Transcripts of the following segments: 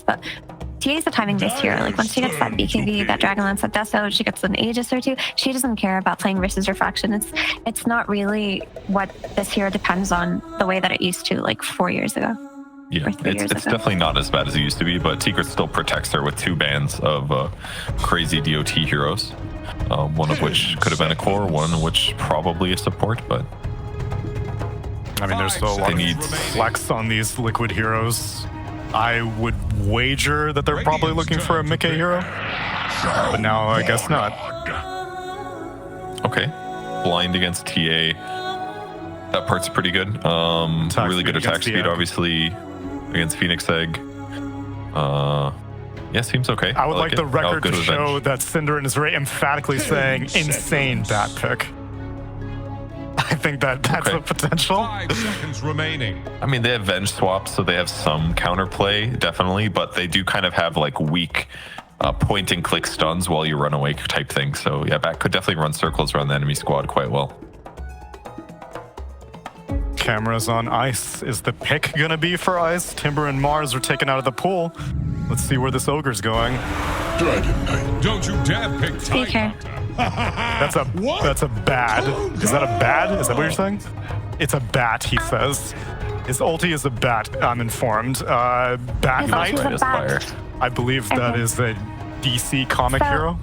items, but TA is a timing-based hero. Like, once she gets that BKB, that Dragon Lance, that Deso, she gets an Aegis or two, she doesn't care about playing versus Refraction. It's not really what this hero depends on the way that it used to, like, 4 years ago. Yeah, it's definitely not as bad as it used to be, but Secret still protects her with 2 bans of crazy DOT heroes. One of which could have been a core, one which probably a support, but... I mean, there's still a lot of flex on these Liquid heroes. I would wager that they're probably looking for a Mickey hero, but now I guess not. Okay. Blind against TA. That part's pretty good. Really good attack speed, obviously, against Phoenix Egg. Yeah, seems okay. I would like the record to show that Cinderin is very emphatically saying insane bat pick. I think that's a potential. 5 seconds remaining. I mean, they have Venge swaps, so they have some counterplay, definitely, but they do kind of have like weak point and click stuns while you run away type thing. So yeah, Bat could definitely run circles around the enemy squad quite well. Cameras on Ice. Is the pick gonna be for Ice? Timber and Mars are taken out of the pool. Let's see where this ogre's going. Dragon Knight. Don't you dare pick PK. That's a bad. Is that a bad? Is that what you're saying? It's a bat, he says. His ulti is a bat, I'm informed. Bat Knight. I believe that is a DC comic hero.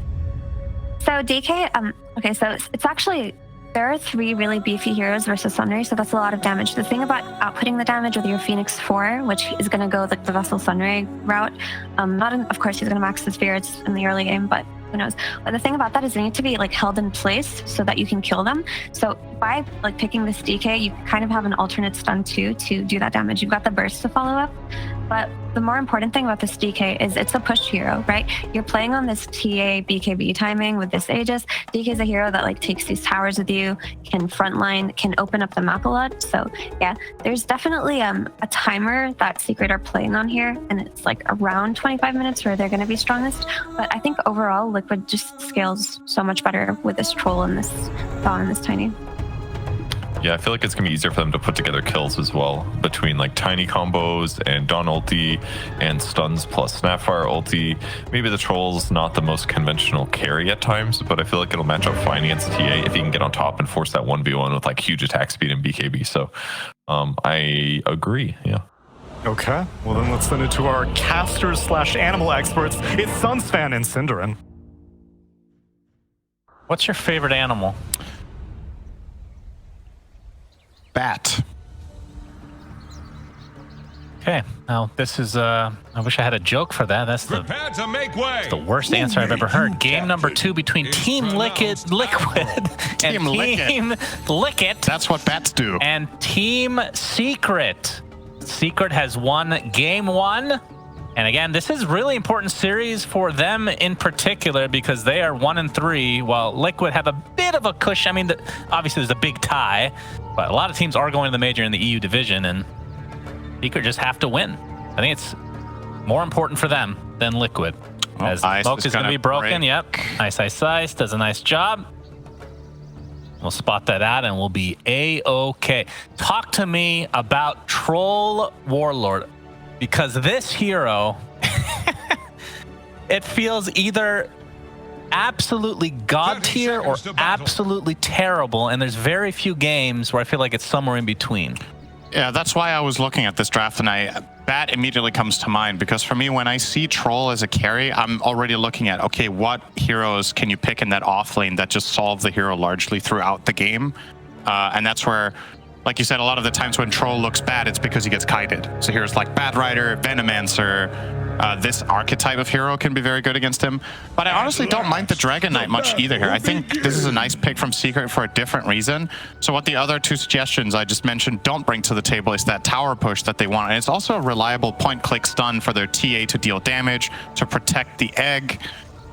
So DK, okay, so it's actually, there are 3 really beefy heroes versus Sunray, so that's a lot of damage. The thing about outputting the damage with your Phoenix 4, which is going to go like the Vessel Sunray route, of course he's going to max the spirits in the early game, but who knows. But the thing about that is they need to be like held in place so that you can kill them. So by like picking this DK, you kind of have an alternate stun too to do that damage. You've got the burst to follow up. But the more important thing about this DK is it's a push hero, right? You're playing on this TA BKB timing with this Aegis. DK is a hero that like takes these towers with you, can frontline, can open up the map a lot. So yeah, there's definitely a timer that Secret are playing on here, and it's like around 25 minutes where they're going to be strongest. But I think overall, Liquid just scales so much better with this troll and this Dawn and this Tiny. Yeah, I feel like it's going to be easier for them to put together kills as well, between like Tiny combos and Dawn ulti and stuns plus Snapfire ulti. Maybe the Troll's not the most conventional carry at times, but I feel like it'll match up fine against TA if he can get on top and force that 1v1 with like huge attack speed and BKB. So I agree, yeah. Okay, well then let's send it to our casters / animal experts. It's Sunsfan and Cinderin. What's your favorite animal? Bat. Okay, now this is, I wish I had a joke for that. That's Prepare to make way. the worst answer I've ever heard. Game number 2 between Team Liquid and Team Lickit. That's what bats do. And Team Secret. Secret has won game 1. And again, this is really important series for them in particular because they are 1-3, while Liquid have a bit of a cushion. I mean, obviously there's a big tie, but a lot of teams are going to the major in the EU division, and Secret just have to win. I think it's more important for them than Liquid. As Smoke is going to be broken. Yep. Ice does a nice job. We'll spot that out and we'll be A-okay. Talk to me about Troll Warlord. Because this hero, it feels either absolutely god tier or absolutely terrible, and there's very few games where I feel like it's somewhere in between. Yeah, that's why I was looking at this draft, and Bat immediately comes to mind, because for me, when I see Troll as a carry, I'm already looking at, okay, what heroes can you pick in that off lane that just solve the hero largely throughout the game? And that's where, like you said, a lot of the times when Troll looks bad, it's because he gets kited. So here's like Bat Rider, Venomancer. This archetype of hero can be very good against him. But I honestly don't mind the Dragon Knight much either here. I think this is a nice pick from Secret for a different reason. So what the other 2 suggestions I just mentioned don't bring to the table is that tower push that they want. And it's also a reliable point-click stun for their TA to deal damage, to protect the egg.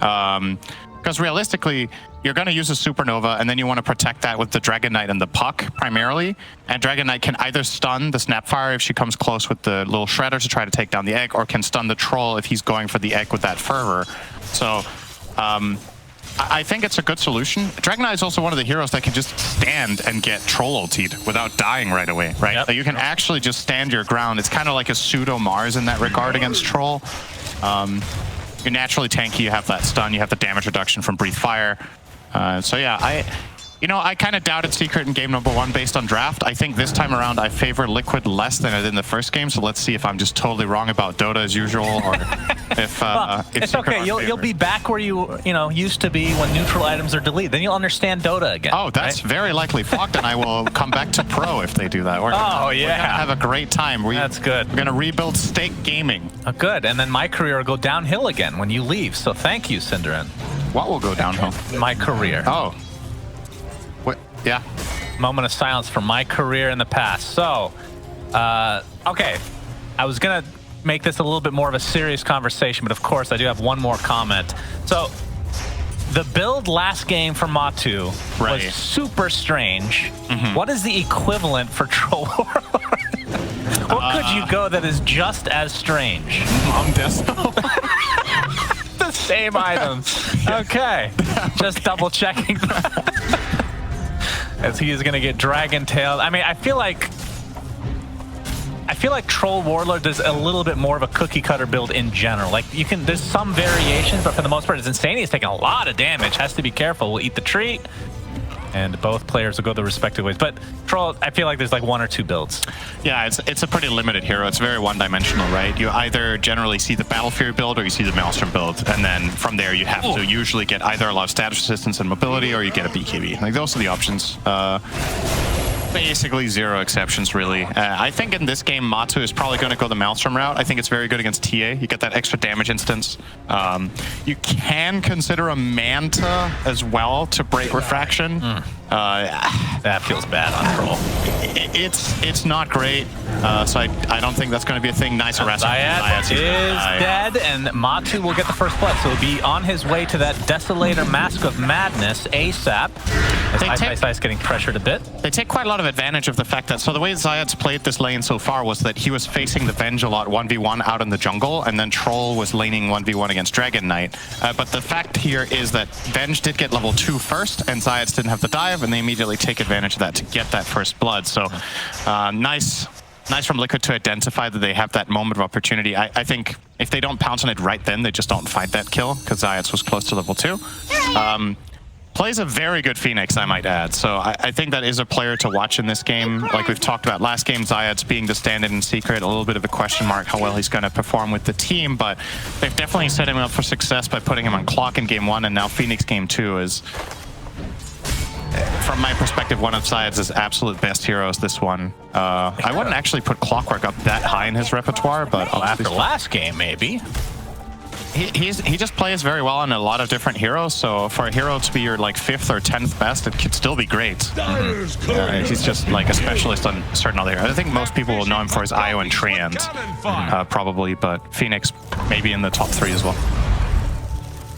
Because realistically, you're going to use a Supernova, and then you want to protect that with the Dragon Knight and the Puck, primarily. And Dragon Knight can either stun the Snapfire if she comes close with the little Shredder to try to take down the egg, or can stun the Troll if he's going for the egg with that Fervor. So, I think it's a good solution. Dragon Knight is also one of the heroes that can just stand and get Troll ultied without dying right away, right? Yep. Like you can actually just stand your ground. It's kind of like a pseudo Mars in that regard against Troll. You're naturally tanky, you have that stun, you have the damage reduction from Breathe Fire. So yeah, I kind of doubted Secret in game number 1 based on draft. I think this time around I favor Liquid less than I did in the first game, so let's see if I'm just totally wrong about Dota as usual, or if it's okay. You'll be back where you used to be when neutral items are deleted. Then you'll understand Dota again. Oh, that's right? very likely. Fogged and I will come back to pro if they do that. We're gonna have a great time. That's good. We're gonna rebuild Stake Gaming. Oh, good. And then my career will go downhill again when you leave. So thank you, Cinderin. What will go downhill? My career. Oh. What? Yeah. Moment of silence for my career in the past. So, okay. I was going to make this a little bit more of a serious conversation, but of course I do have one more comment. So, the build last game for Matu was super strange. What is the equivalent for Troll Warlord? What could you go that is just as strange? The same items. Okay. Just double checking. As he is going to get Dragon Tailed. I mean, I feel like Troll Warlord does a little bit more of a cookie cutter build in general. Like there's some variations, but for the most part, it's insane. He's taking a lot of damage. Has to be careful. We'll eat the treat. And both players will go their respective ways. But Troll, I feel like there's like 1 or 2 builds. Yeah, it's a pretty limited hero. It's very one-dimensional, right? You either generally see the Battle Fury build or you see the Maelstrom build. And then from there, you have to usually get either a lot of status resistance and mobility or you get a BKB. Like, those are the options. Basically 0 exceptions, really. I think in this game, Matu is probably going to go the Maelstrom route. I think it's very good against TA. You get that extra damage instance. You can consider a Manta as well to break Refraction. That feels bad on Troll. It's not great, so I don't think that's going to be a thing. Nice harassment. Zayat is dead, and Matu will get the first blood, so he'll be on his way to that Desolator Mask of Madness ASAP. Ice getting pressured a bit. They take quite a lot of advantage of the fact that, so the way Zayat's played this lane so far was that he was facing the Venge a lot 1v1 out in the jungle, and then Troll was laning 1v1 against Dragon Knight. But the fact here is that Venge did get level 2 first, and Zayat's didn't have the dive, and they immediately take advantage of that to get that first blood. So nice from Liquid to identify that they have that moment of opportunity. I think if they don't pounce on it right then, they just don't find that kill, because Zayat's was close to level 2. Plays a very good Phoenix, I might add. So I think that is a player to watch in this game. Like we've talked about last game, Zayat's being the stand-in in Secret, a little bit of a question mark how well he's going to perform with the team, but they've definitely set him up for success by putting him on clock in game 1, and now Phoenix game 2 is, from my perspective, one of Zayat's absolute best heroes, this one. I wouldn't actually put Clockwork up that high in his repertoire, but after last game, maybe. He just plays very well on a lot of different heroes, so for a hero to be your like 5th or 10th best, it could still be great. He's just like a specialist on certain other heroes. I think most people will know him for his Io and Treant, probably, but Phoenix maybe in the top 3 as well.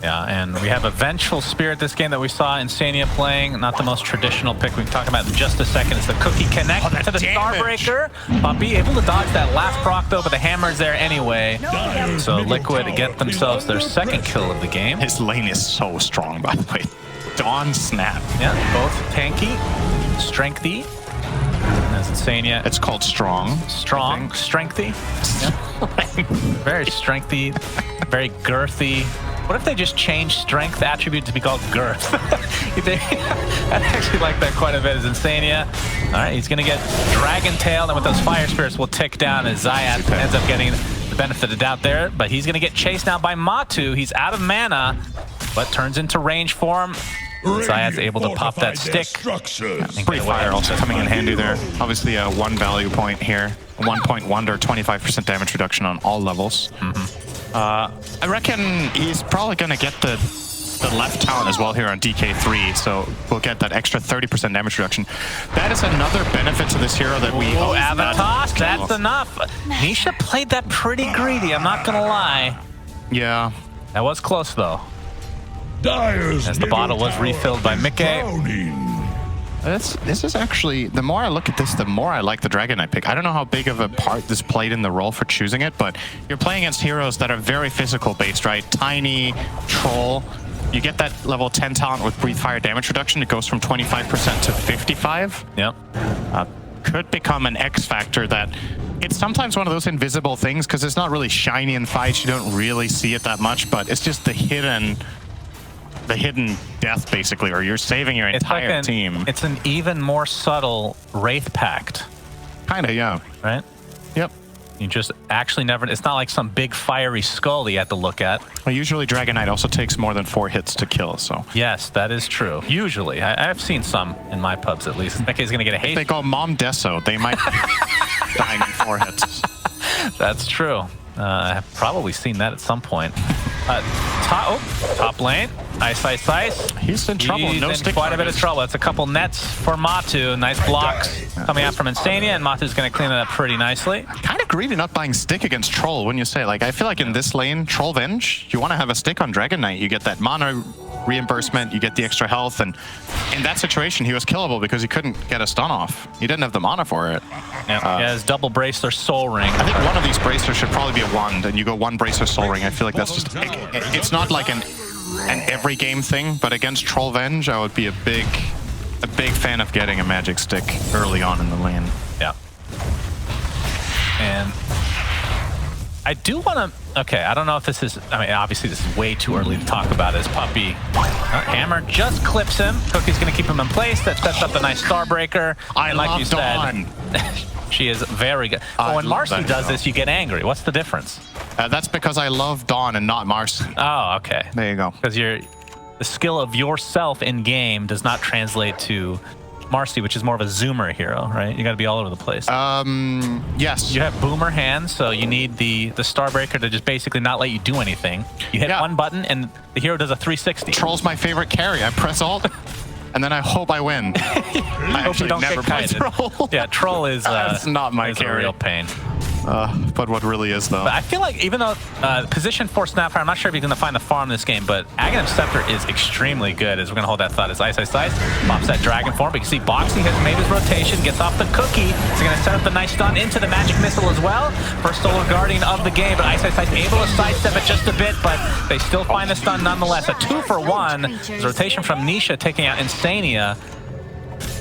Yeah, and we have a Vengeful Spirit this game that we saw Insania playing. Not the most traditional pick. We can talk about in just a second. It's the Cookie Connect to the Starbreaker. Puppy able to dodge that last proc though, but the hammer's there anyway. So Liquid get themselves their 2nd kill of the game. His lane is so strong, by the way. Dawn Snap. Yeah, both tanky, strengthy. As Insania. It's called Strong. Strong, strengthy. Yeah. Very strengthy, very girthy. What if they just change strength attribute to be called girth? I'd actually like that quite a bit as Insania. All right, he's going to get Dragon Tailed, and with those Fire Spirits will tick down as Zayat ends up getting the benefit of the doubt there. But he's going to get chased now by Matu. He's out of mana, but turns into range for him. Zayat's able to pop that stick. Free Fire also coming in handy there. Obviously a 1 value point here. 1.1 or 25% damage reduction on all levels. I reckon he's probably going to get the left talent as well here on DK3, so we'll get that extra 30% damage reduction. That is another benefit to this hero that we... Oh, Avatos, that's enough. Nisha played that pretty greedy, I'm not going to lie. Yeah. That was close, though. As the bottle was refilled by Mickey. This is actually, the more I look at this, the more I like the Dragon Knight pick. I don't know how big of a part this played in the role for choosing it, but you're playing against heroes that are very physical based, right? Tiny, Troll. You get that level 10 talent with Breathe Fire damage reduction. It goes from 25% to 55. Yep. Could become an X factor that It's sometimes one of those invisible things because it's not really shiny in fights. You don't really see it that much, but it's just the hidden death, basically, or you're saving your entire team. It's an even more subtle Wraith Pact. Kinda, yeah. Right? Yep. You just actually never... It's not like some big fiery skull that you have to look at. Well, usually Dragon Knight also takes more than 4 hits to kill, so... Yes, that is true. Usually. I've seen some in my pubs, at least. Becky's going to get a haste. If they go Mom Deso, they might be dying in 4 hits. That's true. I've probably seen that at some point. Top lane. Ice. He's in trouble. He's no in stick quite a bit of targets. trouble. It's a couple nets for Matu. Nice blocks coming out from Insania, and Matu's going to clean it up pretty nicely. Kind of greedy not buying stick against Troll, wouldn't you say? Like, I feel like in this lane, Troll Venge, you want to have a stick on Dragon Knight. You get that mana reimbursement, you get the extra health, and in that situation, he was killable because he couldn't get a stun off. He didn't have the mana for it. Yeah, he has double Braceler Soul Ring. I think one of these bracers should probably be a wand, and you go 1 Bracer Soul Ring. I feel like that's just... It's not like an every game thing, but against Troll Venge, I would be a big fan of getting a magic stick early on in the lane. Yeah. And I do want to... Okay, I don't know if this is... I mean, obviously this is way too early to talk about his puppy. Hammer just clips him. Cookie's going to keep him in place. That sets up the nice Starbreaker. I and like love you said, Dawn. she is very good. But when Marcy does this, you get angry. What's the difference? That's because I love Dawn and not Marcy. Oh, okay. There you go. Because the skill of yourself in game does not translate to Marcy, which is more of a zoomer hero, right? You got to be all over the place. Yes. You have boomer hands, so you need the Starbreaker to just basically not let you do anything. You hit one button, and the hero does a 360. Troll's my favorite carry. I press alt, and then I hope I win. I hope you actually don't never get play kited. Troll. Yeah, Troll is That's not my is carry. a real pain. But what really is, though? But I feel like even though position for Snapfire, I'm not sure if you're going to find the farm in this game, but Aghanim Scepter is extremely good. As we're going to hold that thought as Ice. Pops that Dragon form. But you can see Boxy has made his rotation, gets off the cookie. He's going to set up the nice stun into the Magic Missile as well. First Solar Guardian of the game, but Ice able to sidestep it just a bit, but they still find the stun nonetheless. A 2-for-1. His rotation from Nisha taking out Insania.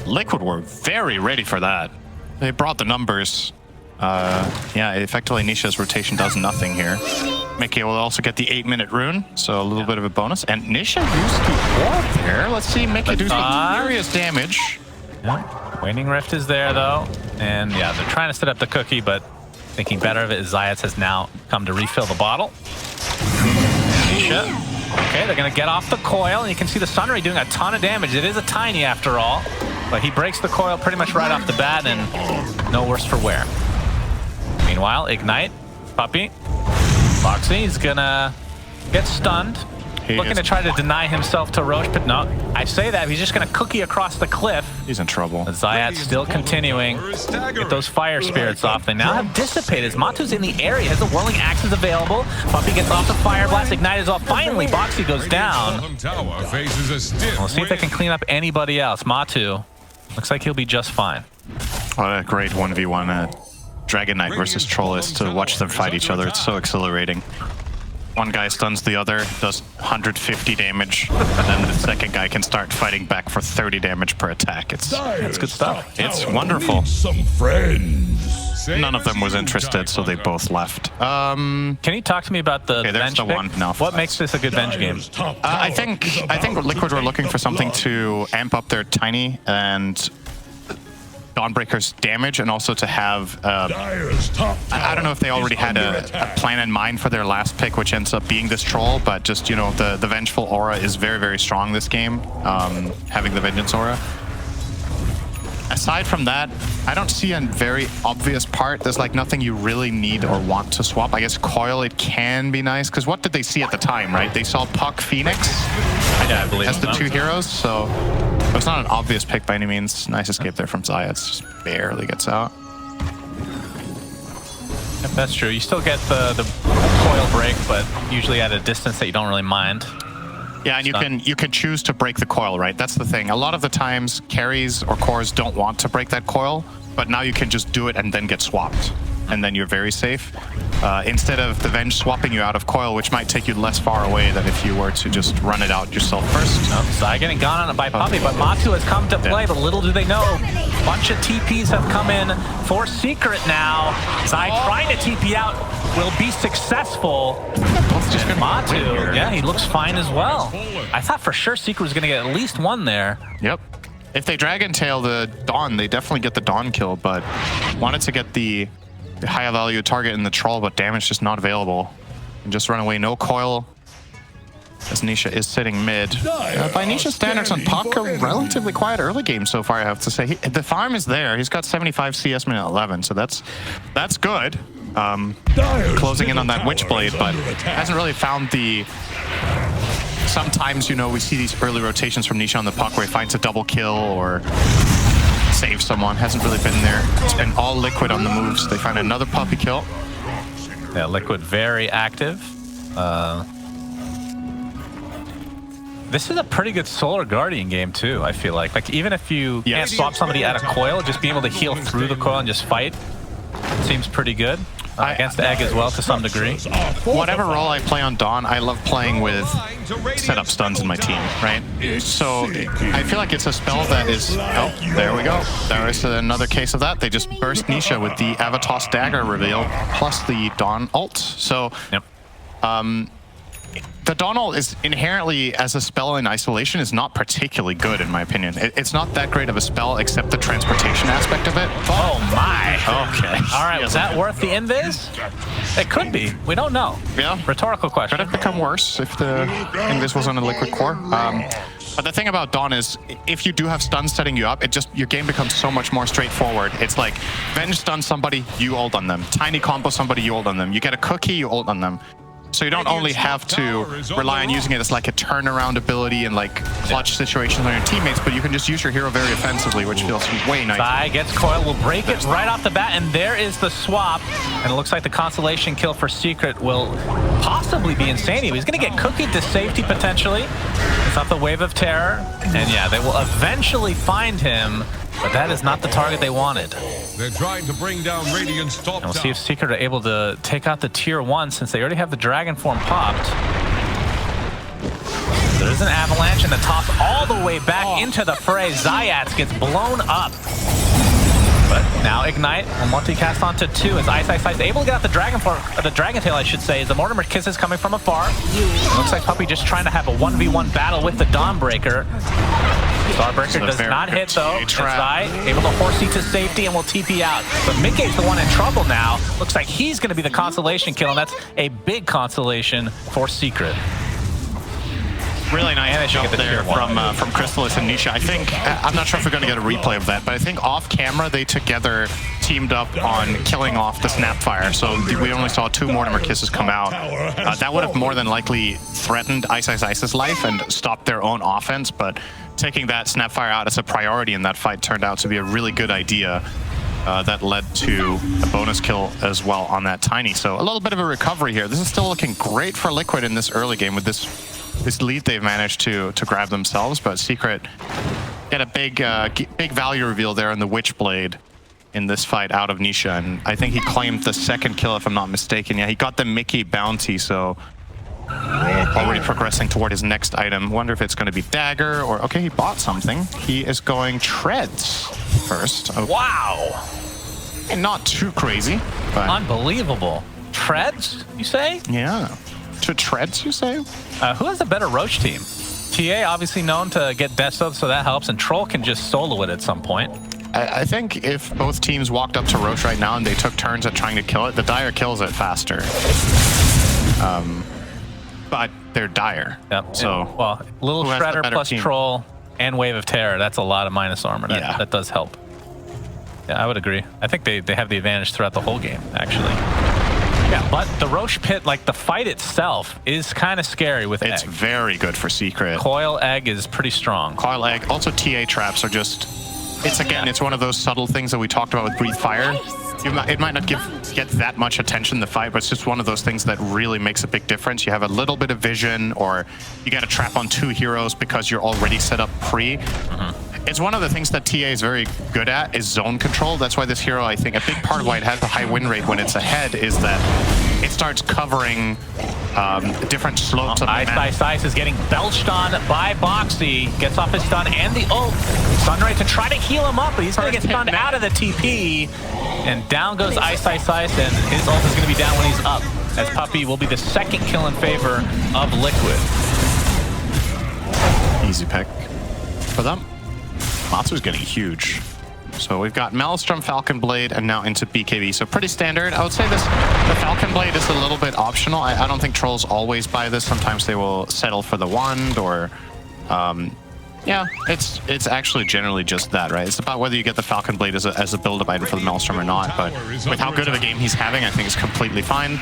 Liquid were very ready for that. They brought the numbers. Yeah, effectively Nisha's rotation does nothing here. Mickey will also get the 8-minute rune, so a little bit of a bonus. And Nisha used the orb there. Let's see Mickey do some serious damage. Yeah. Waning Rift is there, though. And yeah, they're trying to set up the cookie, but thinking better of it is Zayats has now come to refill the bottle. Nisha. Okay, they're going to get off the coil, and you can see the Sunray doing a ton of damage. It is a tiny after all, but he breaks the coil pretty much right off the bat, and no worse for wear. Meanwhile, Ignite, Puppy, Boxy's gonna get stunned. Looking to try to deny himself to Roche, but no, I say that, he's just gonna cookie across the cliff. He's in trouble. Zayat's still continuing. Get those fire spirits off. They now have dissipated. Matu's in the area, has the whirling axes available. Puppy gets off the fire blast, Ignite is off. Finally, Boxy goes down. We'll see if they can clean up anybody else. Matu looks like he'll be just fine. What a great 1v1 Dragon Knight versus Troll is to watch them fight each other. It's so exhilarating. One guy stuns the other, does 150 damage, and then the second guy can start fighting back for 30 damage per attack. It's good stuff. It's wonderful. Some friends. None of them was interested, so they both left. Can you talk to me about the there's Venge the pick? one. No. What makes this a good Venge game? I think Liquid were looking for something to amp up their Tiny and Dawnbreaker's damage, and also to have I don't know if they already had a plan in mind for their last pick, which ends up being this Troll, but just, you know, the Vengeful aura is very, very strong this game, having the Vengeance aura. Aside from that, I don't see a very obvious part. There's like nothing you really need or want to swap. I guess Coil, it can be nice, because what did they see at the time, right? They saw Puck Phoenix I believe as the 2 heroes, so it's not an obvious pick by any means. Nice escape there from Zayats, just barely gets out. If that's true. You still get the coil break, but usually at a distance that you don't really mind. Yeah, and you can choose to break the coil, right? That's the thing. A lot of the times, carries or cores don't want to break that coil, but now you can just do it and then get swapped. and then you're very safe. Instead of the Venge swapping you out of coil, which might take you less far away than if you were to just run it out yourself first. Zai getting gone on it by Puppey, but Matu has come to play, but little do they know, a bunch of TPs have come in for Secret now. Zai trying to TP out will be successful. And Matu, yeah, he looks fine as well. I thought for sure Secret was going to get at least one there. Yep. If they Dragon Tail the Dawn, they definitely get the Dawn kill, but wanted to get the higher value target in the Troll, but damage just not available. And just run away, no coil. As Nisha is sitting mid. By Nisha's standards on Puck, a relatively quiet early game so far, I have to say. The farm is there. He's got 75 CS minute 11, so that's good. Closing in on that Witchblade, but hasn't really found the... Sometimes, you know, we see these early rotations from Nisha on the Puck where he finds a double kill or saves someone. Hasn't really been there. It's been all Liquid on the moves. They find another puppy kill. Yeah, Liquid very active. This is a pretty good Solar Guardian game too, I feel like. Like, even if you can't swap somebody out of coil, just being able to heal through the coil and just fight seems pretty good. Against Egg as well, to some degree. Whatever role I play on Dawn, I love playing with setup stuns in my team, right? So I feel like it's a spell that is... Oh, there we go. There is another case of that. They just burst Nisha with the Avatos Dagger reveal, plus the Dawn ult. So... Yep. The Dawn ult is inherently, as a spell in isolation, is not particularly good, in my opinion. It's not that great of a spell, except the transportation aspect of it. Oh my! Okay. All right, was that worth the invis? It could be. We don't know. Yeah. Rhetorical question. Could have become worse if the invis was on a liquid core. But the thing about Dawn is, if you do have stuns setting you up, your game becomes so much more straightforward. It's like, Venge stun somebody, you ult on them. Tiny combo somebody, you ult on them. You get a cookie, you ult on them. So you don't only have to rely on using it as like a turnaround ability and like clutch situations on your teammates, but you can just use your hero very offensively, which feels way nice. Zai gets coil, will break it right off the bat, and there is the swap. And it looks like the consolation kill for Secret will possibly be Insanity. He's going to get cookied to safety potentially. It's not the Wave of Terror. And yeah, they will eventually find him, but that is not the target they wanted. They're trying to bring down Radiant's top. And we'll see if Secret are able to take out the tier 1 since they already have the Dragon form popped. There's an avalanche and the toss all the way back into the fray. Zayats gets blown up. But now Ignite will multicast onto 2 as Ice is able to get out the Dragon form, the Dragon Tail, I should say, as the Mortimer Kisses coming from afar. Looks like Puppey just trying to have a 1v1 battle with the Dawnbreaker. Starbreaker does not hit though. Zai able to horsey to safety and will TP out. But Mickey's the one in trouble now. Looks like he's going to be the consolation kill, and that's a big consolation for Secret. Really nice jump there from Crystallis and Nisha. I think, I'm not sure if we're going to get a replay of that, but I think off camera they together teamed up on killing off the Snapfire. So we only saw 2 Mortimer Kisses come out. That would have more than likely threatened Ice's life and stopped their own offense, but taking that Snapfire out as a priority in that fight turned out to be a really good idea. That led to a bonus kill as well on that Tiny. So a little bit of a recovery here. This is still looking great for Liquid in this early game with this lead they've managed to grab themselves, but Secret get a big value reveal there on the Witchblade in this fight out of Nisha, and I think he claimed the 2nd kill if I'm not mistaken. Yeah, he got the Mickey bounty, so already progressing toward his next item. Wonder if it's going to be Dagger or... Okay, he bought something. He is going Treads first. Okay. Wow! And not too crazy, but... Unbelievable. Treads, you say? Yeah. To Treads, you say? Who has a better Roche team? TA obviously known to get Death, so that helps, and Troll can just solo it at some point. I think if both teams walked up to Roche right now and they took turns at trying to kill it, the Dire kills it faster. But they're Dire. Yep. So, well, little Shredder plus team? Troll and Wave of Terror, that's a lot of minus armor. That does help. Yeah, I would agree. I think they have the advantage throughout the whole game, actually. Yeah, but the Roche pit, like the fight itself, is kind of scary with Egg. It's very good for Secret. Coil Egg is pretty strong. Coil Egg. Also, TA traps are just... It's one of those subtle things that we talked about with Breathe Fire. It might not get that much attention in the fight, but it's just one of those things that really makes a big difference. You have a little bit of vision, or you get a trap on 2 heroes because you're already set up pre. It's one of the things that TA is very good at is zone control. That's why this hero, I think, a big part of why it has a high win rate when it's ahead is that it starts covering different slopes of the map. Ice is getting belched on by Boxy. Gets off his stun and the ult. Sunray to try to heal him up, but he's going to get stunned out of the TP. And down goes Ice, and his ult is going to be down when he's up. As Puppey will be the second kill in favor of Liquid. Easy pick for them. Matsu's getting huge. So we've got Maelstrom, Falcon Blade, and now into BKB. So pretty standard. I would say the Falcon Blade is a little bit optional. I don't think trolls always buy this. Sometimes they will settle for the wand or... yeah, it's actually generally just that, right? It's about whether you get the Falcon Blade as a build-up item for the Maelstrom or not. But with how good of a game he's having, I think it's completely fine.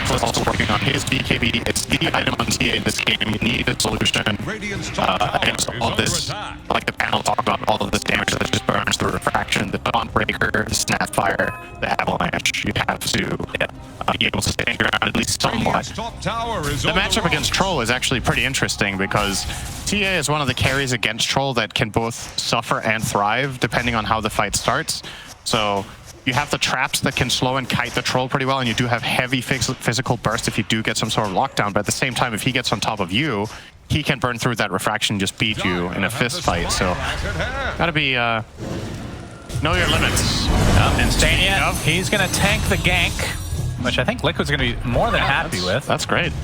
He's also working on his BKB. It's the item on TA in this game. You need a solution against all this, like the panel talked about, all of this damage that just burns through refraction, the Dawnbreaker, the Snapfire, the Avalanche. You have to be able to stand your ground at least somewhat. The matchup against Troll is actually pretty interesting because TA is one of the carries against Troll that can both suffer and thrive depending on how the fight starts. So you have the traps that can slow and kite the Troll pretty well, and you do have heavy physical burst if you do get some sort of lockdown. But at the same time, if he gets on top of you, he can burn through that refraction and just beat you in a fist fight. So gotta be know your limits. And Stania, he's gonna tank the gank, which I think Liquid's gonna be more than happy with. That's great.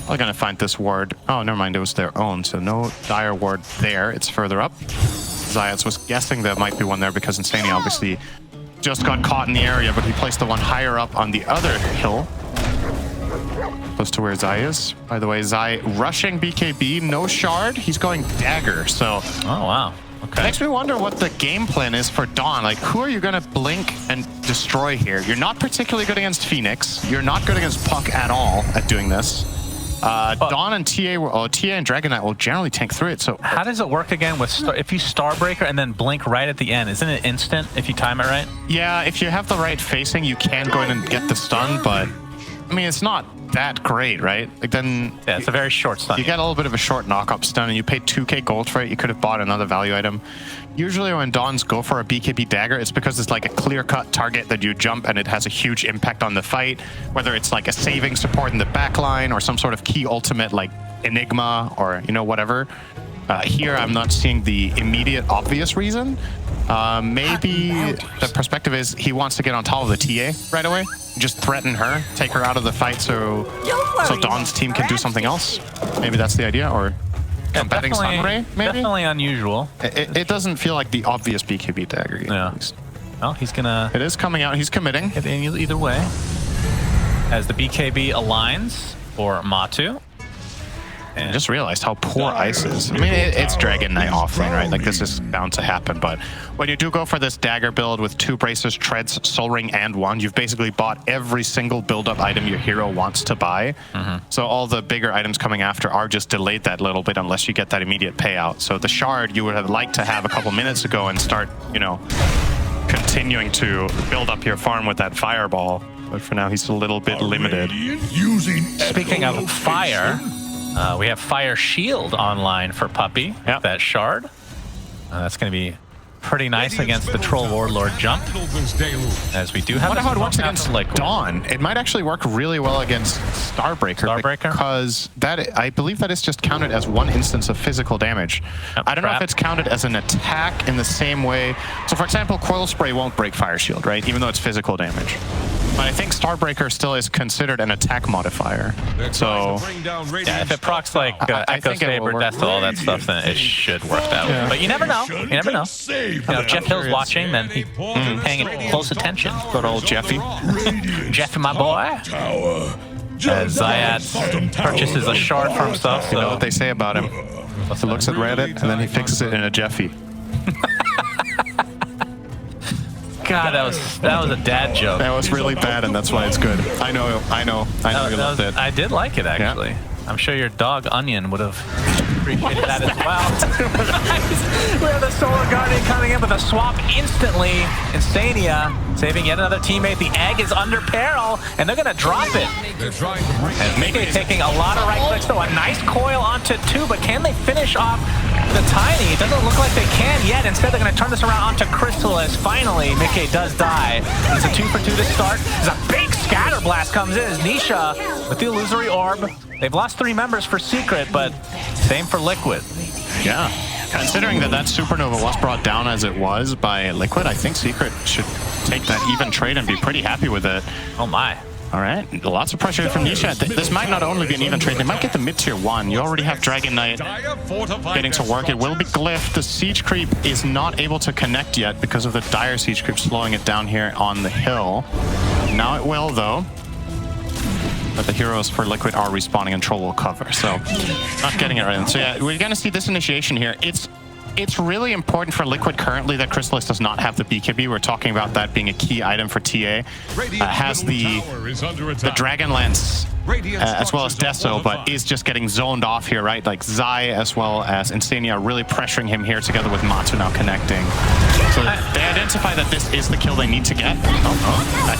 I'm gonna find this ward. Oh, never mind, it was their own, so no dire ward there. It's further up. Zayats was guessing there might be one there because Insania obviously just got caught in the area, but he placed the one higher up on the other hill. Close to where Zai is. By the way, Zai rushing BKB, no shard. He's going dagger, so... Oh, wow. Okay. Makes me wonder what the game plan is for Dawn. Like, who are you going to blink and destroy here? You're not particularly good against Phoenix. You're not good against Puck at all at doing this. Dawn and TA and Dragon Knight will generally tank through it. So how does it work again with if you Starbreaker and then blink right at the end? Isn't it instant if you time it right? Yeah, if you have the right facing, you can go in and get the stun, but I mean, it's not that great, right? Like then... Yeah, it's a very short stun. You get a little bit of a short knock-up stun, and you paid 2k gold for it. You could have bought another value item. Usually when Dawns go for a BKB dagger, it's because it's like a clear-cut target that you jump and it has a huge impact on the fight, whether it's like a saving support in the backline or some sort of key ultimate like Enigma or, you know, whatever. Here, I'm not seeing the immediate obvious reason. Maybe the perspective is he wants to get on top of the TA right away. Just threaten her, take her out of the fight so Dawn's team can do something else. Maybe that's the idea, or combating Sunray, maybe? Definitely unusual. It doesn't feel like the obvious BKB dagger game, at least. Well, he's gonna... It is coming out, he's committing. Either way. As the BKB aligns for Matu. And I just realized how poor Ice is. I mean, it's Dragon Knight offlane, right? Like, this is bound to happen. But when you do go for this dagger build with 2 bracers, treads, soul ring, and wand, you've basically bought every single build-up item your hero wants to buy. So all the bigger items coming after are just delayed that little bit unless you get that immediate payout. So the shard you would have liked to have a couple minutes ago and start, you know, continuing to build up your farm with that fireball. But for now, he's a little bit limited. Speaking of fire... we have Fire Shield online for Puppey. Yep. That shard. That's going to be pretty nice against the Troll Warlord jump. As we do have... What about it works against Dawn? It might actually work really well against Starbreaker. Because that, I believe that is just counted as one instance of physical damage. Yep, I don't know if it's counted as an attack in the same way. So for example, Coil Spray won't break Fire Shield, right? Even though it's physical damage. But I think Starbreaker still is considered an attack modifier. So yeah, if it procs like Echo Saber, Death, all that stuff, then it should work that way. But you never know. You never know. You know, if Jeff Hill's watching, then he's paying close attention. Good old Jeffy. Jeffy, my boy. As Zayat purchases a shard for himself. So you know what they say about him. He looks at Reddit and then he fixes it in a Jeffy. God, that was a dad joke. That was really bad, and that's why it's good. I know you loved it. I did like it, actually. Yeah. I'm sure your dog Onion would have Appreciated that as well. Nice. We have the Solar Guardian coming in with a swap instantly. Insania saving yet another teammate. The egg is under peril, and they're going to drop it. They're trying to bring And Mickey taking a lot of right clicks, though. A nice coil onto 2, but can they finish off the Tiny? It doesn't look like they can yet. Instead, they're going to turn this around onto Crystallis. Finally, Mickey does die. It's a 2 for 2 to start. There's a big scatter blast comes in as Nisha with the illusory orb. They've lost 3 members for Secret, but same for Liquid. Yeah. Considering that Supernova was brought down as it was by Liquid, I think Secret should take that even trade and be pretty happy with it. Oh my. All right, lots of pressure from Nisha. This might not only be an even trade, they might get the mid-tier 1. You already have Dragon Knight getting to work. It will be glyphed. The siege creep is not able to connect yet because of the dire siege creep slowing it down here on the hill. Now it will, though. But the heroes for Liquid are respawning and Troll will cover, so not getting it right. So yeah, we're going to see this initiation here. It's really important for Liquid currently that Crystallis does not have the BKB. We're talking about that being a key item for TA. Has the Dragon Lance as well as Deso, but is just getting zoned off here, right? Like Zai as well as Insania are really pressuring him here together with Matsu now connecting. So they identify that this is the kill they need to get.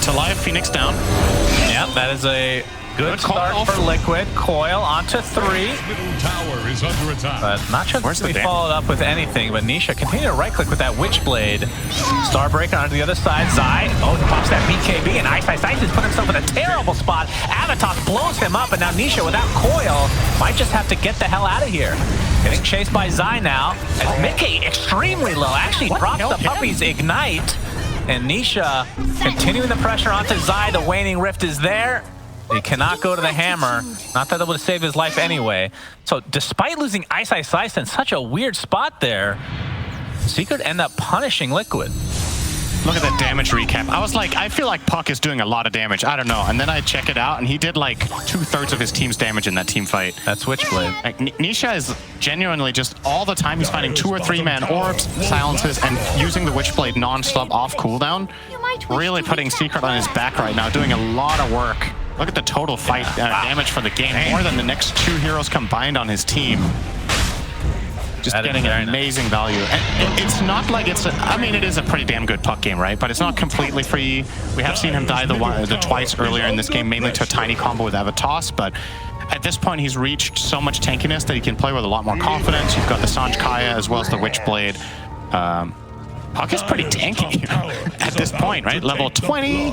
Talia Phoenix down. Yep, that is a good start for Liquid. Coil onto 3. Tower is under attack. But not sure this will be followed up with anything, but Nisha continue to right-click with that Witchblade. Starbreaker onto the other side. Zai, pops that BKB, and Ice has put himself in a terrible spot. Avatos blows him up, and now Nisha without Coil might just have to get the hell out of here. Getting chased by Zai now, as Mickey extremely low, actually drops the puppy's Ignite, and Nisha continuing the pressure onto Zai. The Waning Rift is there. He cannot go to the hammer. Not that it would have saved his life anyway. So despite losing Ice in such a weird spot there, Secret end up punishing Liquid. Look at that damage recap. I was like, I feel like Puck is doing a lot of damage. I don't know. And then I check it out, and he did like 2/3 of his team's damage in that team fight. That's Witchblade. Like, Nisha is genuinely just all the time he's finding 2 or 3 man orbs, silences, and using the Witchblade non-stop off cooldown. Really putting Secret on his back right now, doing a lot of work. Look at the total fight damage for the game. More than the next 2 heroes combined on his team. Just getting an amazing value. And it's not like it's I mean, it is a pretty damn good Puck game, right? But it's not completely free. We have seen him die the twice earlier in this game, mainly to a tiny combo with Avatos, but at this point, he's reached so much tankiness that he can play with a lot more confidence. You've got the Sanj Kaya as well as the Witchblade. Puck is pretty tanky at this point, right? Level 20,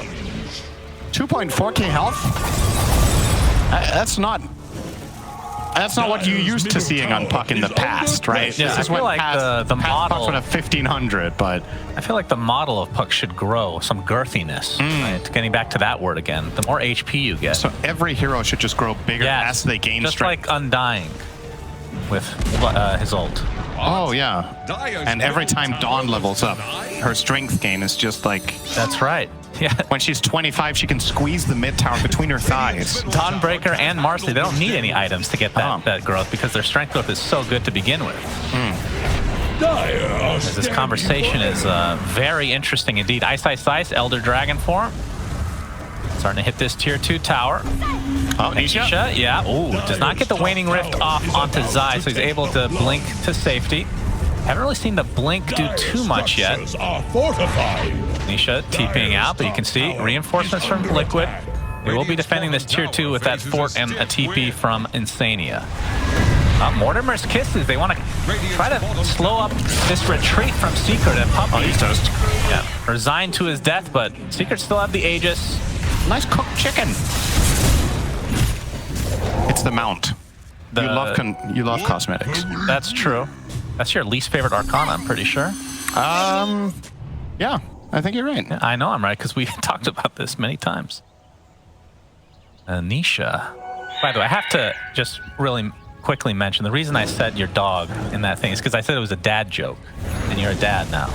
2.4k health. That's not what you used to seeing on Puck in the past, right? Yeah, this is I feel like the model Puck of 1500, but I feel like the model of Puck should grow some girthiness. Right? Getting back to that word again, the more HP you get. So every hero should just grow bigger as they gain just strength. Just like Undying with his ult. Oh yeah, and every time Dawn levels up, her strength gain is just like. That's right. Yeah. When she's 25, she can squeeze the mid tower between her thighs. Dawnbreaker and Marcy, they don't need any items to get that growth because their strength growth is so good to begin with. As this conversation is very interesting indeed. Ice, Elder Dragon form. Starting to hit this tier 2 tower. Oh, Nisha? Yeah. Ooh, does not get the Waning Rift off onto Zai, so he's able to blink to safety. Haven't really seen the blink do too much yet. Nisha TPing out, but you can see reinforcements from Liquid. They will be defending this tier 2 with that fort and a TP from Insania. Mortimer's Kisses, they want to try to slow up this retreat from Secret and Puppy. Oh, he's toast. Yeah, resigned to his death, but Secret still have the Aegis. Nice cooked chicken. It's the mount. You love cosmetics. That's true. That's your least favorite Arcana, I'm pretty sure. Yeah, I think you're right. Yeah, I know I'm right, because we talked about this many times. Nisha. By the way, I have to just really quickly mention, the reason I said your dog in that thing is because I said it was a dad joke, and you're a dad now.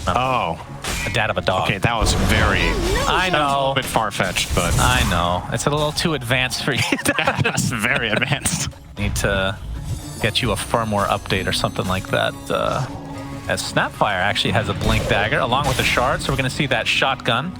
Oh. A dad of a dog. Okay, that was very... I know. A little bit far-fetched, but... I know. It's a little too advanced for you. That's very advanced. Need to get you a firmware update or something like that. As Snapfire actually has a blink dagger along with the shard, so we're going to see that shotgun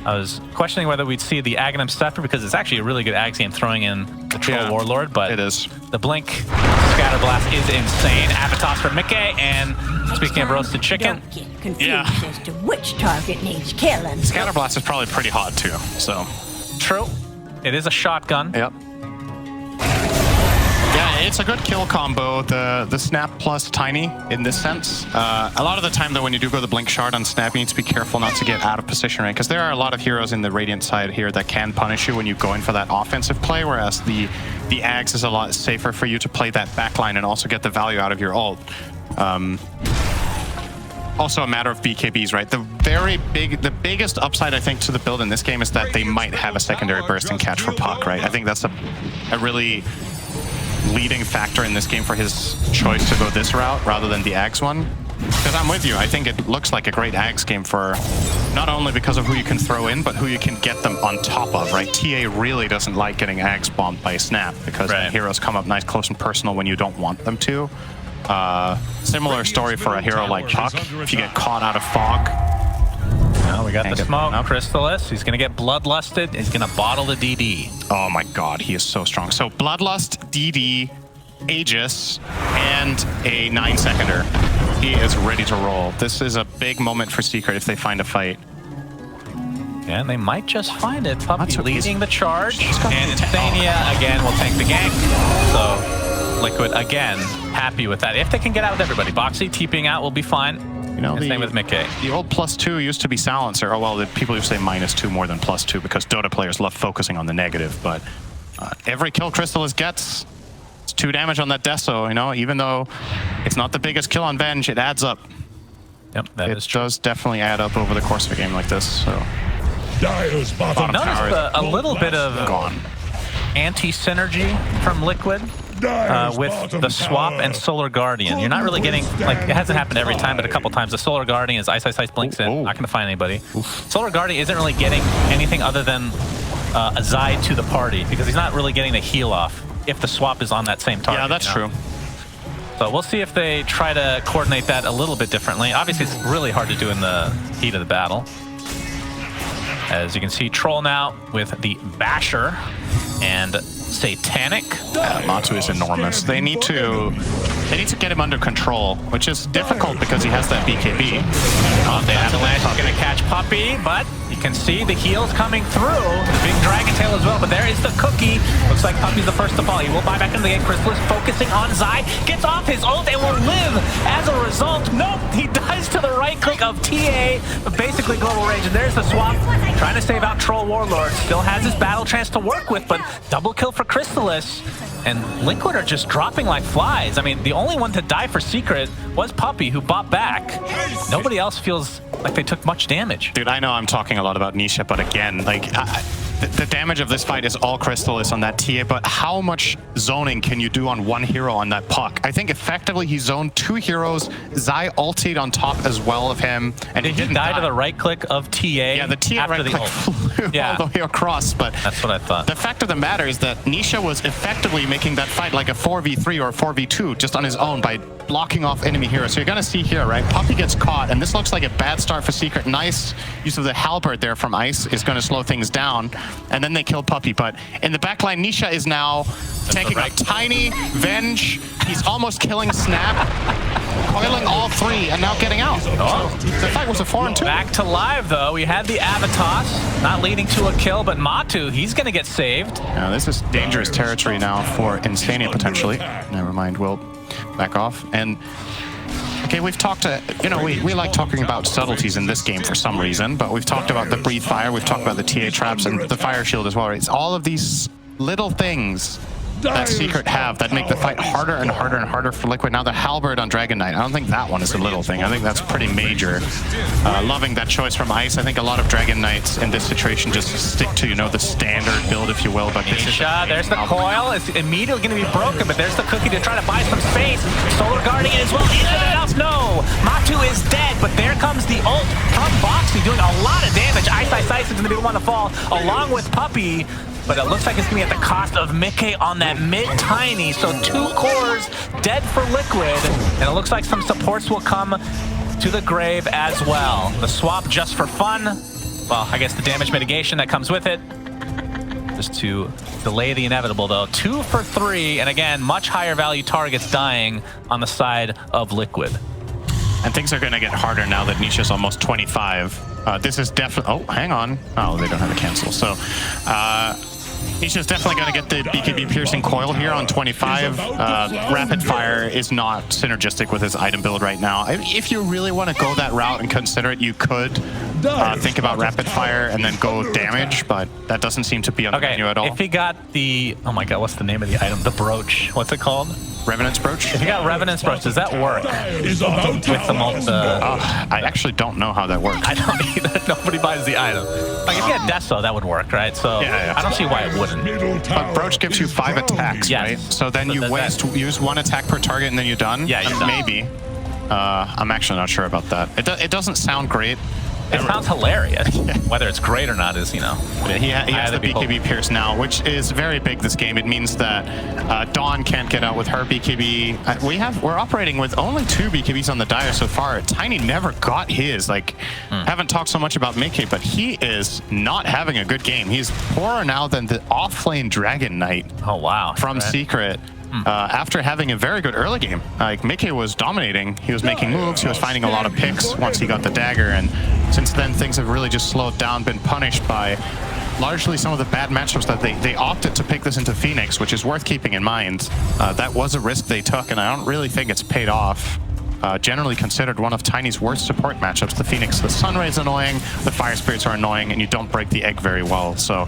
I was questioning whether we'd see the Aghanim Scepter because it's actually a really good Ags game throwing in the Troll Warlord, but it is. The Blink Scatter Blast is insane. Avatos for Mickey, and speaking of roasted chicken, Don't get confused as to which target needs killing. Scatter Blast is probably pretty hot too, so. True. It is a shotgun. Yep. Yeah, it's a good kill combo, the Snap plus Tiny in this sense. A lot of the time though, when you do go the Blink Shard on Snap, you need to be careful not to get out of position, right? Because there are a lot of heroes in the Radiant side here that can punish you when you go in for that offensive play, whereas the Ags is a lot safer for you to play that backline and also get the value out of your ult. Also a matter of BKBs, right? The biggest upside I think to the build in this game is that they might have a secondary burst and catch for Puck, right? I think that's a really leading factor in this game for his choice to go this route rather than the Ags one. Because I'm with you, I think it looks like a great Ags game for not only because of who you can throw in, but who you can get them on top of, right? TA really doesn't like getting Ags bombed by Snap because heroes come up nice, close, and personal when you don't want them to. Similar story for a hero like Puck. If you get caught out of fog. Now we got the smoke. Chrysalis. He's going to get Bloodlusted. He's going to bottle the DD. Oh my god, he is so strong. So Bloodlust, DD, Aegis, and a 9-seconder. He is ready to roll. This is a big moment for Secret if they find a fight. And they might just find it. Puppy leading the charge. And Insania, again, will tank the gank. So Liquid, again, happy with that. If they can get out with everybody. Boxy TPing out will be fine. You know, same with Mickey. The old +2 used to be Silencer. Oh, well, the people who say -2 more than +2 because Dota players love focusing on the negative. But every kill Chrysalis gets, it's 2 damage on that Deso, you know? Even though it's not the biggest kill on Venge, it adds up. Yep, that is true. It does definitely add up over the course of a game like this, so. Dyer's bottom Notice a little bit of anti-synergy from Liquid. With the swap and Solar Guardian. You're not really getting, like, it hasn't happened every time, but a couple times. The Solar Guardian is Ice blinks in, not going to find anybody. Solar Guardian isn't really getting anything other than a Zai to the party, because he's not really getting the heal off if the swap is on that same target. Yeah, that's true. So we'll see if they try to coordinate that a little bit differently. Obviously, it's really hard to do in the heat of the battle. As you can see, Troll now with the Basher and Satanic. Matu is enormous. They need to get him under control, which is difficult because he has that BKB. The Avalanche is going to catch Puppy, but you can see the heals coming through. The big Dragon Tail as well, but there is the cookie. Looks like Puppy's the first to fall. He will buy back into the game. Chrysalis focusing on Zai. Gets off his ult and will live as a result. Nope, he dies to the right click of TA, basically Global Rage. And there's the swap. Trying to save out Troll Warlord. Still has his battle trance to work with, but double kill for Chrysalis. And Liquid are just dropping like flies. I mean, the only one to die for Secret was Puppy, who bought back. Nobody else feels like they took much damage. Dude, I know I'm talking a lot about Nisha, but again, like, the damage of this fight is all Chrysalis on that TA, but how much zoning can you do on one hero on that Puck? I think effectively he zoned 2 heroes. Zai ultied on top as well of him, and Did he die to the right click of TA? Yeah, the TA right click flew all the way across, but that's what I thought. The fact of the matter is that Nisha was effectively making that fight like a 4v3 or a 4v2 just on his own by blocking off enemy heroes. So you're gonna see here, right? Puppy gets caught, and this looks like a bad start for Secret. Nice use of the halberd there from Ice is gonna slow things down. And then they kill Puppy, but in the backline, Nisha is now taking a Tiny, Venge. He's almost killing Snap, coiling all 3, and now getting out. Oh. So the fight was a 4-2. Back to live, though. We had the Avatos, not leading to a kill, but Matu, he's going to get saved. Yeah, this is dangerous territory now for Insania, potentially. Never mind, we'll back off. And okay, we've talked to, we like talking about subtleties in this game for some reason, but we've talked about the Breathe Fire, we've talked about the TA traps and the Fire Shield as well, right? It's all of these little things that Secret have that make the fight harder and harder and harder for Liquid. Now the Halberd on Dragon Knight, I don't think that one is a little thing. I think that's pretty major. Loving that choice from Ice. I think a lot of Dragon Knights in this situation just stick to, the standard build, if you will. But this there's the coil. It's immediately going to be broken, but there's the cookie to try to buy some space. Solar Guardian as well. Is it enough? No. Matu is dead, but there comes the ult from Boxy doing a lot of damage. Ice is going to be the one to fall along with Puppy. But it looks like it's going to be at the cost of Mickey on that mid-Tiny. So 2 cores dead for Liquid. And it looks like some supports will come to the grave as well. The swap just for fun. well, I guess the damage mitigation that comes with it. Just to delay the inevitable, though. 2 for 3, and again, much higher value targets dying on the side of Liquid. And things are going to get harder now that Nisha's almost 25. This is definitely... Oh, hang on. Oh, they don't have a cancel. So, Nisha's definitely going to get the BKB piercing coil here on 25. Rapid fire is not synergistic with his item build right now. If you really want to go that route and consider it, you could think about rapid fire and then go damage, but that doesn't seem to be on the menu at all. If he got the... Oh my god, what's the name of the item? The brooch. What's it called? Revenant's Brooch? If you got Revenant's Brooch, does that work? With the I actually don't know how that works. I don't either. Nobody buys the item. Like, if you had Deso, that would work, right? So, yeah. I don't see why it wouldn't. But Brooch gives you 5 attacks, right? So then you use 1 attack per target and then you're done? Yeah, you're done. Maybe. I'm actually not sure about that. It doesn't sound great. It sounds hilarious. Whether it's great or not is, you know. He has the BKB Pierce now, which is very big this game. It means that Dawn can't get out with her BKB. We're operating with only 2 BKBs on the Dire so far. Tiny never got his. Like, haven't talked so much about Mickey, but he is not having a good game. He's poorer now than the off-lane Dragon Knight. Oh, wow. From Secret. After having a very good early game. Like, Mickey was dominating. He was making moves. He was finding a lot of picks once he got the dagger. And since then, things have really just slowed down, been punished by largely some of the bad matchups that they opted to pick this into Phoenix, which is worth keeping in mind. That was a risk they took, and I don't really think it's paid off. Generally considered one of Tiny's worst support matchups. The Phoenix, the Sunray is annoying, the Fire Spirits are annoying, and you don't break the egg very well. So,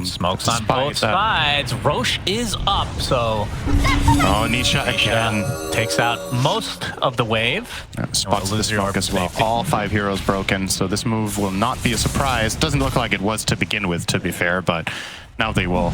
smokes on both sides. Roche is up, so... Oh, Nisha again. Takes out most of the wave. Spots the smoke as well. All 5 heroes broken, so this move will not be a surprise. Doesn't look like it was to begin with, to be fair, but now they will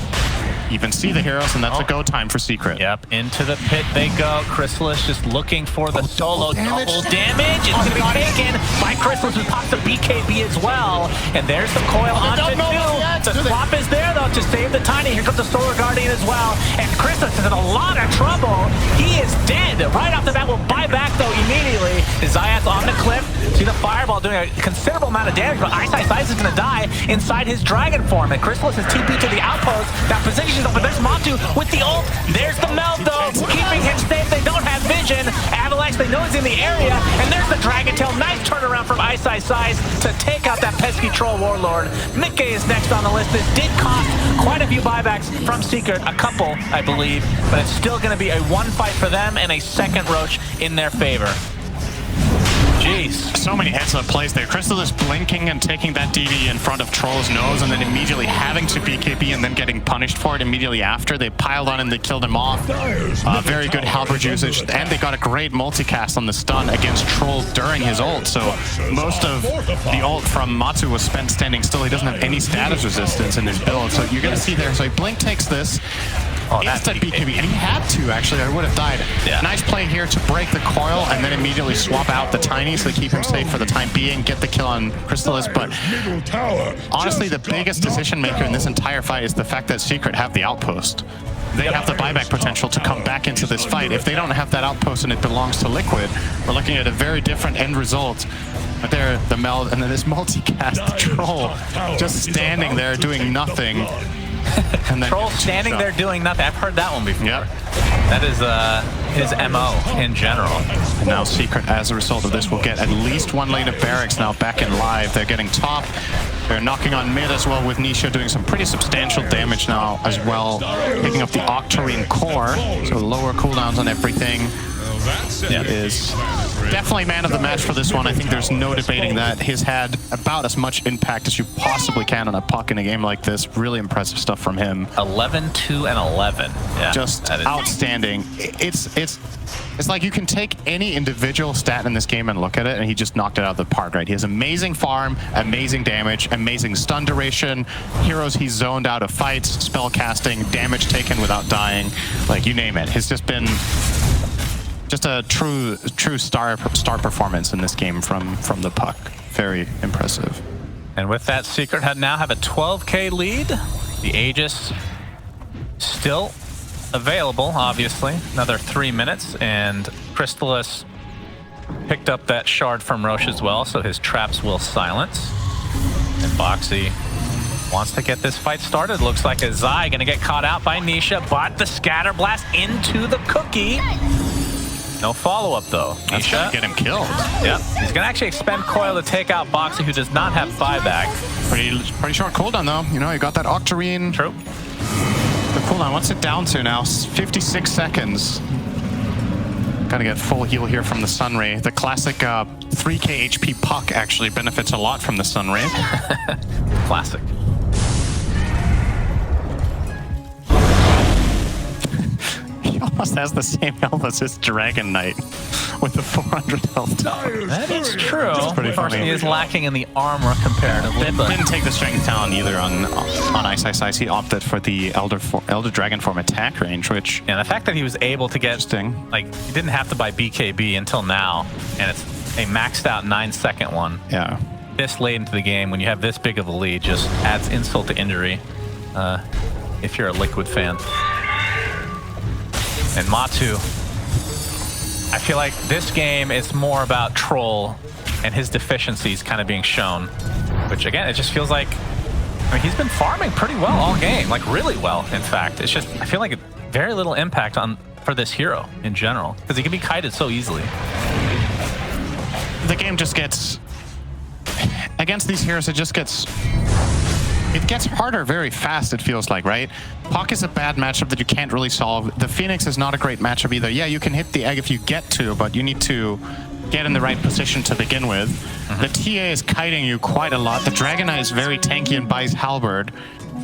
even see the heroes, and that's a go time for Secret. Yep, into the pit they go. Chrysalis just looking for the solo double damage. It's going to be taken by Chrysalis, who pops the BKB as well. And there's the coil onto 2. The swap is there, though, to save the Tiny. Here comes the Solar Guardian as well. And Chrysalis is in a lot of trouble. He is dead. Right off the bat, will buy back, though, immediately. Zayath on the cliff. See the Fireball doing a considerable amount of damage, but Ice is going to die inside his Dragon form. And Chrysalis is TP to the outpost. That positions himself, but there's Matu with the ult. There's the meld, though, keeping him safe. They don't have vision. Avalanche, they know he's in the area. And there's the Dragon Tail. Nice turnaround from Ice to take out that pesky Troll Warlord. Mickey is next on the list. This did cost quite a few buybacks from Secret. A couple, I believe. But it's still going to be a 1 fight for them and a second Roach in their favor. Jeez. So many heads-up plays there. Chrysalis blinking and taking that DD in front of Troll's nose and then immediately having to BKB and then getting punished for it immediately after. They piled on and they killed him off. Very good halberd usage, and they got a great multicast on the stun against Troll during his ult. So most of the ult from Matu was spent standing still. He doesn't have any status resistance in his build. So you're going to see there. So Blink takes this. Instant BKB, and he had to, actually. I would have died. Yeah. Nice play here to break the coil and then immediately swap out the Tiny so they keep him safe for the time being, get the kill on Chrysalis. But honestly, the biggest decision maker in this entire fight is the fact that Secret have the outpost. They have the buyback potential to come back into this fight. If they don't have that outpost and it belongs to Liquid, we're looking at a very different end result. But there, the meld, and then this multicast, the Troll just standing there doing nothing. And then Troll standing there doing nothing. I've heard that one before. Yep. That is his MO in general. And now Secret, as a result of this, will get at least 1 lane of barracks now back in live. They're getting top. They're knocking on mid as well with Nisha doing some pretty substantial damage now as well. Picking up the Octarine core, so lower cooldowns on everything. He is definitely man of the match for this one. I think there's no debating that. He's had about as much impact as you possibly can on a puck in a game like this. Really impressive stuff from him. 11, 2, and 11. Yeah, just outstanding. It's like you can take any individual stat in this game and look at it, and he just knocked it out of the park, right? He has amazing farm, amazing damage, amazing stun duration, heroes he's zoned out of fights, spell casting, damage taken without dying, like you name it. He's just been just a true star performance in this game from the puck. Very impressive. And with that, Secret now have a 12K lead. The Aegis still available, obviously. Another 3 minutes, and Chrysalis picked up that shard from Roche as well, so his traps will silence. Boxy wants to get this fight started. Looks like a Zai gonna get caught out by Nisha, but the scatter blast into the cookie. No follow-up though. That's gonna get him killed. Yep. He's gonna actually expend coil to take out Boxy, who does not have buyback. Pretty short cooldown though. You know, you got that Octarine. True. The cooldown, what's it down to now? 56 seconds. Gotta get full heal here from the Sunray. The classic 3k HP puck actually benefits a lot from the Sunray. Classic. He almost has the same health as his Dragon Knight with the 400 health. That is true. Pretty funny. He is lacking in the armor comparatively. But Didn't take the strength talent either on Ice Ice Ice. He opted for the Elder Dragon Form attack range, which... And the fact that he was able to get, like, he didn't have to buy BKB until now, and it's a maxed out 9-second one. Yeah. This late into the game, when you have this big of a lead, just adds insult to injury if you're a Liquid fan. And Matu, I feel like this game is more about Troll and his deficiencies kind of being shown, which again, it just feels like, I mean, he's been farming pretty well all game, like really well, in fact. It's just, I feel like very little impact for this hero in general, because he can be kited so easily. The game just gets, against these heroes, it gets harder very fast, it feels like, right? Puck is a bad matchup that you can't really solve. The Phoenix is not a great matchup either. Yeah, you can hit the egg if you get to, but you need to get in the right position to begin with. The TA is kiting you quite a lot. The Dragon Knight is very tanky and buys Halberd.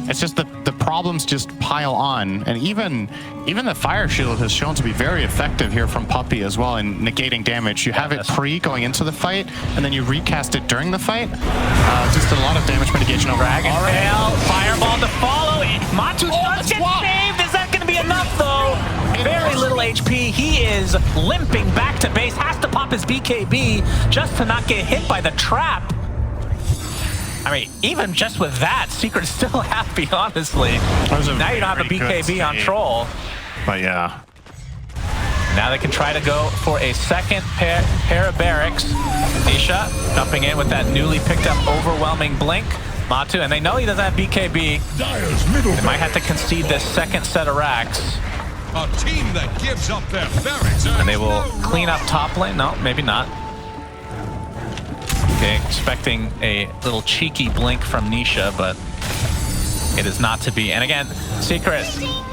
It's just that the problems just pile on, and even the Fire Shield has shown to be very effective here from Puppey as well in negating damage. You have it pre going into the fight, and then you recast it during the fight. Just a lot of damage mitigation over. Dragon Tail, Fireball to follow. Matu does get saved. Is that going to be enough though? Very little HP. He is limping back to base. Has to pop his BKB just to not get hit by the trap. I mean, even just with that, Secret's still happy, honestly. Now you don't have a BKB on Troll. But yeah. Now they can try to go for a second pair of barracks. Nisha jumping in with that newly picked up overwhelming blink. Matu, and they know he doesn't have BKB. They might have to concede this second set of racks. A team that gives up their barracks. And they will clean up top lane. No, maybe not. Okay, expecting a little cheeky blink from Nisha, but it is not to be. And again, Secret,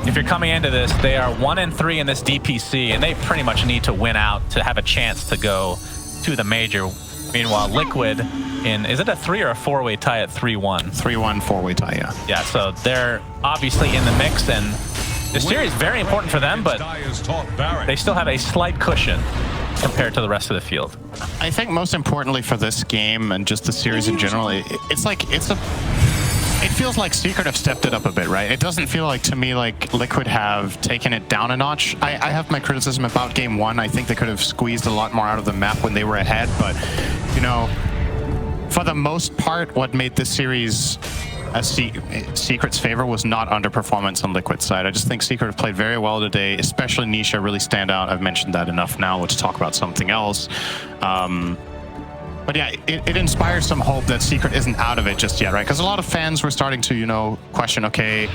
if you're coming into this, they are 1-3 in this DPC, and they pretty much need to win out to have a chance to go to the major. Meanwhile, Liquid is it a 3 or a 4-way tie at 3-1? 3-1, 4-way tie, yeah. Yeah, so they're obviously in the mix, and this series is very important for them, but they still have a slight cushion compared to the rest of the field. I think most importantly for this game and just the series in general, it feels like Secret have stepped it up a bit, right? It doesn't feel like, to me, like Liquid have taken it down a notch. I have my criticism about game one. I think they could have squeezed a lot more out of the map when they were ahead, but, you know, for the most part, what made this series Secret's favor was not underperformance on Liquid's side. I just think Secret have played very well today, especially Nisha really stand out. I've mentioned that enough now. Let's talk about something else. But yeah, it inspires some hope that Secret isn't out of it just yet, right? Because a lot of fans were starting to, you know, question, okay,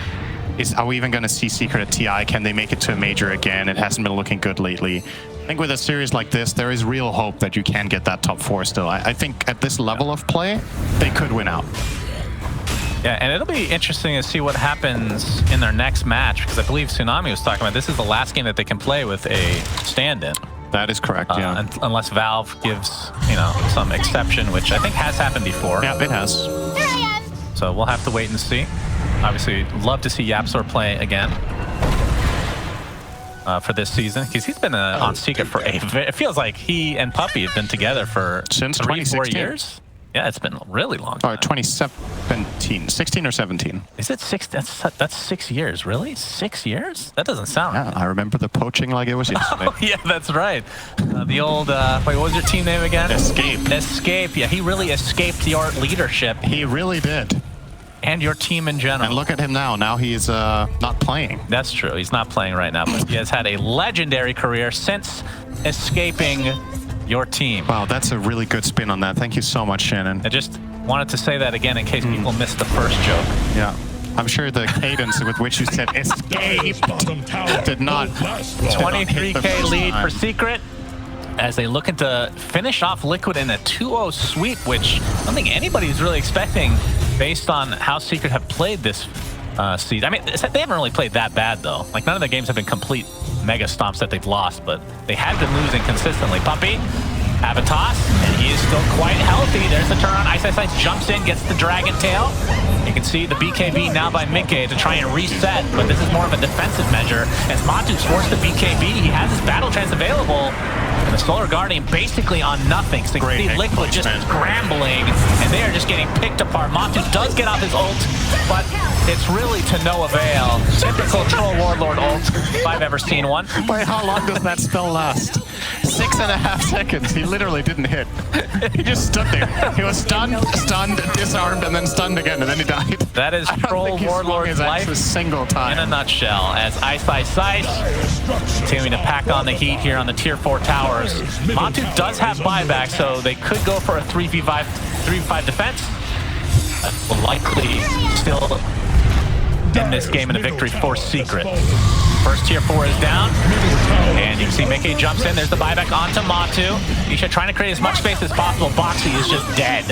are we even going to see Secret at TI? Can they make it to a major again? It hasn't been looking good lately. I think with a series like this, there is real hope that you can get that top 4 still. I think at this level of play, they could win out. Yeah, and it'll be interesting to see what happens in their next match, because I believe Tsunami was talking about this is the last game that they can play with a stand-in. That is correct, yeah. Unless Valve gives, you know, some exception, which I think has happened before. Yeah, it has. So we'll have to wait and see. Obviously, love to see Yapsor play again for this season, because he's been on Secret for it feels like he and Puppey have been together for since 3-4 years. Yeah, it's been a really long time. 2017, 16 or 17. Is it 6? That's 6 years, really? 6 years? That doesn't sound right. I remember the poaching like it was yesterday. Oh, yeah, that's right. The old, wait, what was your team name again? Escape. Escape, yeah, he really escaped your leadership. He really did. And your team in general. And look at him now. Now he's not playing. That's true. He's not playing right now, but he has had a legendary career since escaping your team. Wow, that's a really good spin on that. Thank you so much, Shannon. And just Wanted to say that again in case people missed the first joke. Yeah. I'm sure the cadence with which you said escape did not. 23k lead for Secret as they looking to finish off Liquid in a 2-0 sweep, which I don't think anybody's really expecting based on how Secret have played this season. I mean, they haven't really played that bad, though. Like, none of the games have been complete mega stomps that they've lost, but they have been losing consistently. Puppy, have a toss, and he is still quite healthy. There's the turn on. Ice jumps in, gets the Dragon Tail. You can see the BKB now by Mickey to try and reset, but this is more of a defensive measure. As Matu's forced the BKB, he has his Battle Trance available, and the Solar Guardian basically on nothing. So you can see Liquid just scrambling, and they are just getting picked apart. Matu does get off his ult, but it's really to no avail. Typical Troll Warlord ult, if I've ever seen one. Wait, how long does that spell last? 6.5 seconds. He literally didn't hit. He just stood there. He was stunned, disarmed, and then stunned again, and then he died. That is Troll Warlord's life a single time. in a nutshell, as Ice continuing to pack on the heat here on the tier 4 towers. Matu does have buyback, so they could go for a 3v5 defense. That will likely still end this game in a victory for Secret. First tier 4 is down, and you can see Mickey jumps in. There's the buyback onto Matu. Nisha trying to create as much space as possible. Boxy is just dead.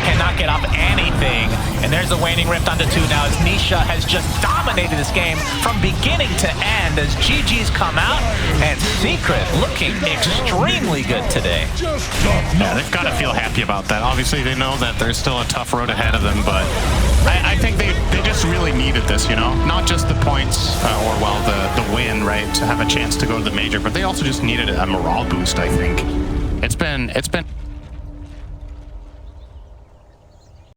Cannot get off anything. And there's the Waning Rift onto 2 now as Nisha has just dominated this game from beginning to end as GG's come out, and Secret looking extremely good today. Yeah, they've got to feel happy about that. Obviously, they know that there's still a tough road ahead of them, but I think they just really needed this, you know? Not just the points or, well, the win, right, to have a chance to go to the major, but they also just needed a morale boost, I think. It's been